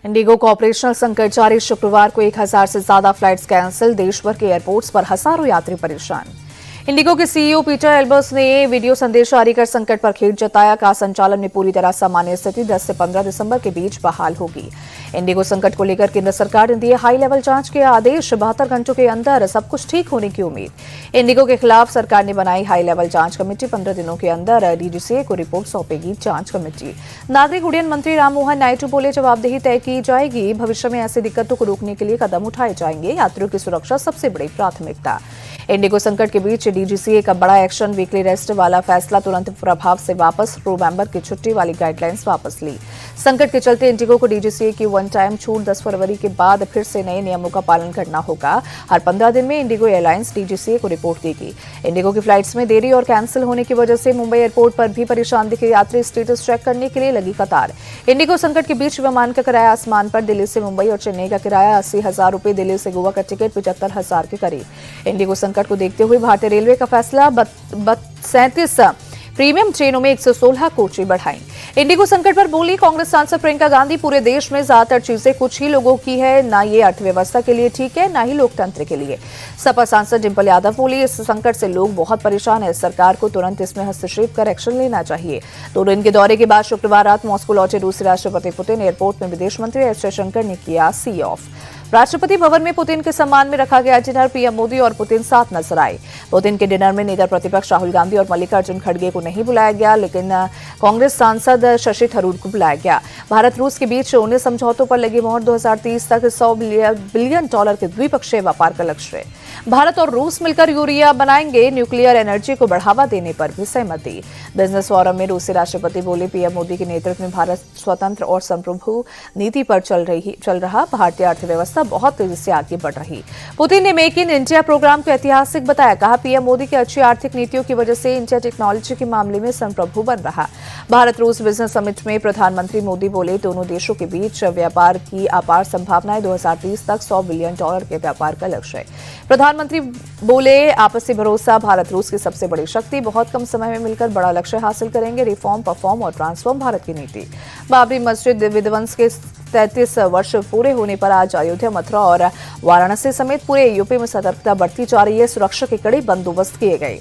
Indigo को operational संकट जारी। शुक्रवार को 1000 से ज्यादा फ्लाइट्स कैंसिल। देश भर के एयरपोर्ट्स पर हजारों यात्री परेशान। इंडिगो के सीईओ पीटर एल्बर्स ने वीडियो संदेश जारी कर संकट पर खेद जताया। कहा, संचालन में पूरी तरह सामान्य स्थिति 10 से 15 दिसंबर के बीच बहाल होगी। इंडिगो संकट को लेकर केंद्र सरकार ने दिए हाई लेवल जांच के आदेश। 72 घंटों के अंदर सब कुछ ठीक होने की उम्मीद। इंडिगो के खिलाफ सरकार ने बनाई हाई लेवल जांच कमेटी। 15 दिनों के अंदर डीजीसीए को रिपोर्ट सौंपेगी जांच कमेटी। नागरिक उड्डयन मंत्री राममोहन नायडू बोले, जवाबदेही तय की जाएगी। भविष्य में ऐसी दिक्कतों को रोकने के लिए कदम उठाए जाएंगे। यात्रियों की सुरक्षा सबसे बड़ी प्राथमिकता। इंडिगो संकट के बीच डीजीसीए का बड़ा एक्शन। वीकली रेस्ट वाला फैसला तुरंत प्रभाव से वापस। क्रू मेंबर की छुट्टी वाली गाइडलाइंस वापस ली। संकट के चलते इंडिगो को डीजीसीए की वन टाइम छूट। 10 फरवरी के बाद फिर से नए नियमों का पालन करना होगा। हर 15 दिन में इंडिगो एयरलाइंस डीजीसीए को रिपोर्ट देगी। इंडिगो की फ्लाइट्स में देरी और कैंसिल होने की वजह से मुंबई एयरपोर्ट पर भी परेशान दिखे यात्री। स्टेटस चेक करने के लिए लगी कतार। इंडिगो संकट के बीच विमान का किराया आसमान पर। दिल्ली से मुंबई और चेन्नई का किराया 80,000 रुपए। दिल्ली से गोवा का टिकट 75,000 के करीब। इंडिगो संकट को देखते हुए भारतीय रेलवे का फैसला 37 प्रीमियम ट्रेनों में 116 कोचें बढ़ाई। इंडिगो संकट पर बोली कांग्रेस सांसद प्रियंका गांधी, पूरे देश में ज्यादातर चीजें कुछ ही लोगों की है। ना ये अर्थव्यवस्था के लिए ठीक है, ना ही लोकतंत्र के लिए। सपा सांसद डिंपल यादव बोली, इस संकट से लोग बहुत परेशान है। सरकार को तुरंत इसमें हस्तक्षेप कर एक्शन लेना चाहिए। 2 दिन के दौरे के बाद शुक्रवार रात मॉस्को लौटे रूसी राष्ट्रपति पुतिन। एयरपोर्ट में विदेश मंत्री एस जयशंकर ने किया सी ऑफ। राष्ट्रपति भवन में पुतिन के सम्मान में रखा गया डिनर। पीएम मोदी और पुतिन साथ नजर आए। पुतिन के डिनर में नेता प्रतिपक्ष राहुल गांधी और मल्लिकार्जुन खड़गे को नहीं बुलाया गया, लेकिन कांग्रेस सांसद शशि थरूर को बुलाया गया। भारत रूस के बीच 19 समझौतों पर लगी मोहर। 2030 तक $100 बिलियन के द्विपक्षीय व्यापार का लक्ष्य। भारत और रूस मिलकर यूरिया बनाएंगे। न्यूक्लियर एनर्जी को बढ़ावा देने पर भी सहमति। बिजनेस फोरम में रूसी राष्ट्रपति बोले, पीएम मोदी के नेतृत्व में भारत स्वतंत्र और संप्रभु नीति पर चल रहा। भारतीय अर्थव्यवस्था बहुत तेजी से आगे बढ़ रही। पुतिन ने मेक इन इंडिया प्रोग्राम को ऐतिहासिक बताया। कहा, पीएम मोदी की अच्छी आर्थिक नीतियों की वजह से इंडिया टेक्नोलॉजी के मामले में संप्रभु बन रहा। भारत रूस बिजनेस समिट में प्रधानमंत्री मोदी बोले, दोनों देशों के बीच व्यापार की अपार संभावनाएं। 2030 तक $100 बिलियन के व्यापार का लक्ष्य है। प्रधानमंत्री बोले, आपसी भरोसा भारत रूस की सबसे बड़ी शक्ति। बहुत कम समय में मिलकर बड़ा लक्ष्य हासिल करेंगे। रिफॉर्म, परफॉर्म और ट्रांसफॉर्म भारत की नीति। बाबरी मस्जिद विध्वंस के 33 वर्ष पूरे होने पर आज अयोध्या, मथुरा और वाराणसी समेत पूरे यूपी में सतर्कता बढ़ती जा रही है। सुरक्षा के कड़े बंदोबस्त किए गए।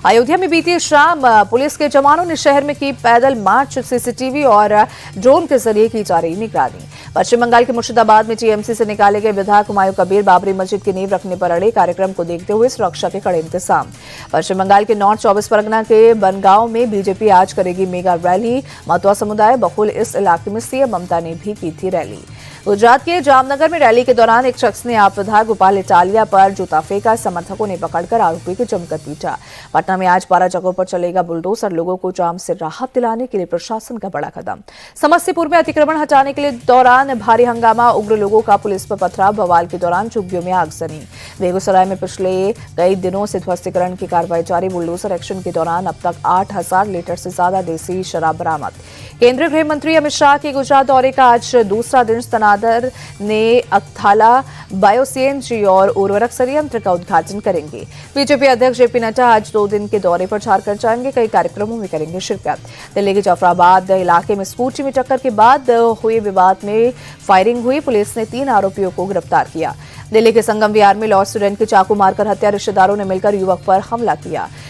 अयोध्या में बीती शाम पुलिस के जवानों ने शहर में की पैदल मार्च। सीसीटीवी और ड्रोन के जरिए की जा रही निगरानी। पश्चिम बंगाल के मुर्शिदाबाद में टीएमसी से निकाले गए विधायक हुमायूं कबीर बाबरी मस्जिद की नींव रखने पर अड़े। कार्यक्रम को देखते हुए सुरक्षा के कड़े इंतजाम। पश्चिम बंगाल के नॉर्थ 24 परगना के बनगांव में बीजेपी आज करेगी मेगा रैली। मतुआ समुदाय बहुल इस इलाके में सीएम ममता ने भी की थी रैली। गुजरात के जामनगर में रैली के दौरान एक शख्स ने आप विधायक गोपाल इटालिया पर जूता फेंका। समर्थकों ने पकड़कर आरोपी को जमकर पीटा। पटना में आज 12 जगहों पर चलेगा बुलडोजर। लोगों को जाम से राहत दिलाने के लिए प्रशासन का बड़ा कदम। समस्तीपुर में अतिक्रमण हटाने के लिए दौरान भारी हंगामा। उग्र लोगों का पुलिस पर पथराव। बवाल के दौरान झुग्गियों में आगजनी। बेगूसराय में पिछले कई दिनों से ध्वस्तीकरण की कार्रवाई जारी। बुलडोजर एक्शन के दौरान अब तक 8,000 लीटर से ज्यादा देसी शराब बरामद। केंद्रीय गृह मंत्री अमित शाह के गुजरात दौरे का आज दूसरा दिन। स्तनादर ने अकथाला बायोसीएनजी और उर्वरक संयंत्र का उद्घाटन करेंगे। बीजेपी अध्यक्ष जेपी नड्डा आज 2 दिन के दौरे पर झारखंड जाएंगे। कई कार्यक्रमों में करेंगे शिरकत। दिल्ली के जाफराबाद इलाके में स्कूटी में टक्कर के बाद हुए विवाद में फायरिंग हुई। पुलिस ने 3 आरोपियों को गिरफ्तार किया। दिल्ली के संगम विहार में लॉ स्टूडेंट की चाकू मारकर हत्या। रिश्तेदारों ने मिलकर युवक पर हमला किया।